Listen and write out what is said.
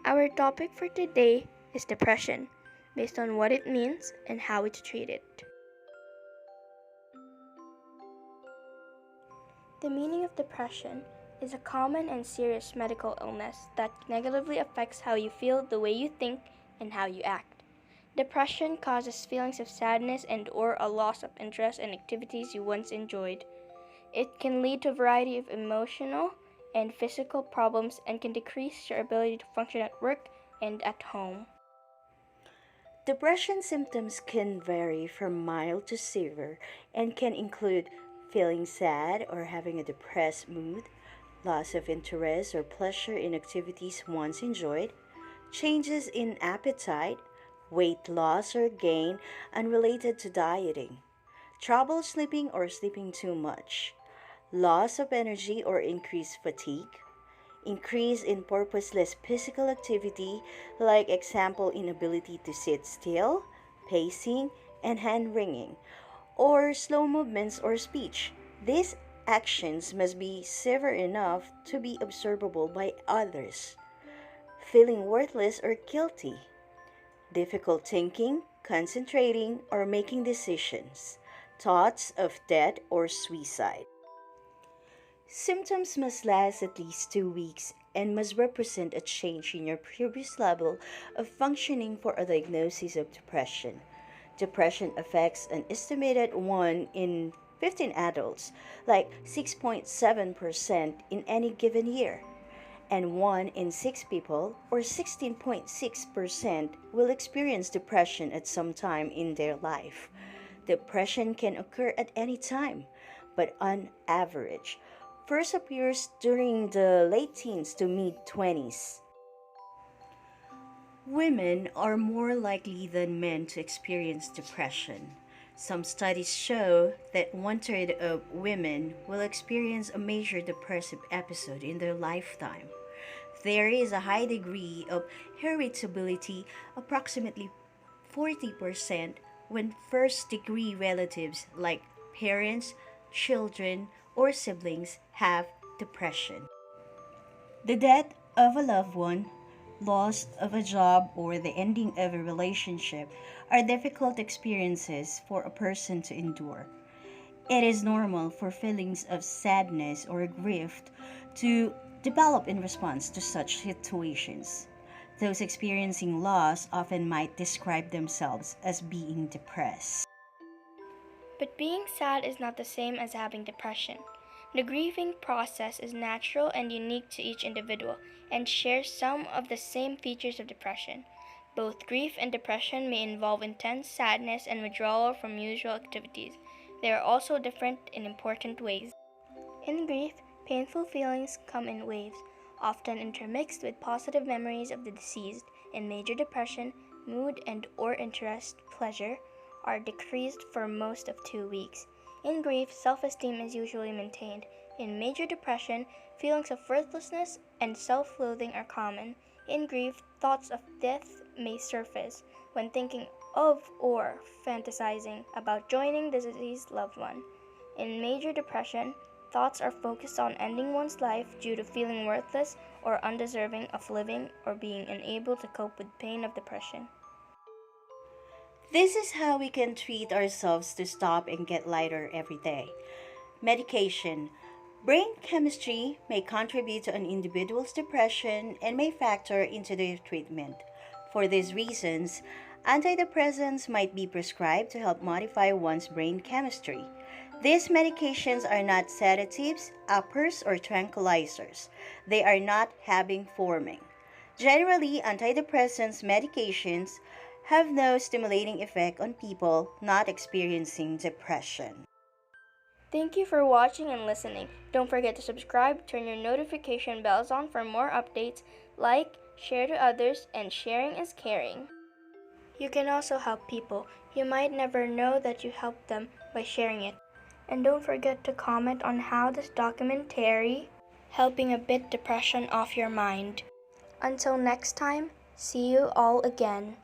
Our topic for today is depression, based on what it means and how to treat it. The meaning of depression is a common and serious medical illness that negatively affects how you feel, the way you think, and how you act. Depression causes feelings of sadness and or a loss of interest in activities you once enjoyed. It can lead to a variety of emotional and physical problems and can decrease your ability to function at work and at home. Depression symptoms can vary from mild to severe and can include feeling sad or having a depressed mood, loss of interest or pleasure in activities once enjoyed, changes in appetite, weight loss or gain unrelated to dieting, trouble sleeping or sleeping too much, loss of energy or increased fatigue, increase in purposeless physical activity like example inability to sit still, pacing, and hand wringing, or slow movements or speech. These actions must be severe enough to be observable by others. Feeling worthless or guilty, difficult thinking, concentrating, or making decisions, thoughts of death or suicide. Symptoms must last at least 2 weeks and must represent a change in your previous level of functioning for a diagnosis of depression. Depression affects an estimated 1 in 15 adults, like 6.7% in any given year, and 1 in 6 people, or 16.6%, will experience depression at some time in their life. Depression can occur at any time, but on average, first appears during the late teens to mid 20s. Women are more likely than men to experience depression. Some studies show that one third of women will experience a major depressive episode in their lifetime. There is a high degree of heritability, approximately 40%, when first degree relatives like parents, children, or siblings have depression. The death of a loved one, loss of a job, or the ending of a relationship are difficult experiences for a person to endure. It is normal for feelings of sadness or grief to develop in response to such situations. Those experiencing loss often might describe themselves as being depressed. But being sad is not the same as having depression. The grieving process is natural and unique to each individual and shares some of the same features of depression. Both grief and depression may involve intense sadness and withdrawal from usual activities. They are also different in important ways. In grief, painful feelings come in waves, often intermixed with positive memories of the deceased. In major depression, mood and or interest, pleasure, are decreased for most of 2 weeks. In grief, self-esteem is usually maintained. In major depression, feelings of worthlessness and self-loathing are common. In grief, thoughts of death may surface when thinking of or fantasizing about joining the deceased loved one. In major depression, thoughts are focused on ending one's life due to feeling worthless or undeserving of living or being unable to cope with pain of depression. This is how we can treat ourselves to stop and get lighter every day. Medication. Brain chemistry may contribute to an individual's depression and may factor into their treatment. For these reasons, antidepressants might be prescribed to help modify one's brain chemistry. These medications are not sedatives, uppers, or tranquilizers. They are not having forming. Generally, antidepressants medications have no stimulating effect on people not experiencing depression. Thank you for watching and listening. Don't forget to subscribe, turn your notification bells on for more updates, like, share to others, and sharing is caring. You can also help people. You might never know that you helped them by sharing it. And don't forget to comment on how this documentary helping a bit depression off your mind. Until next time, see you all again.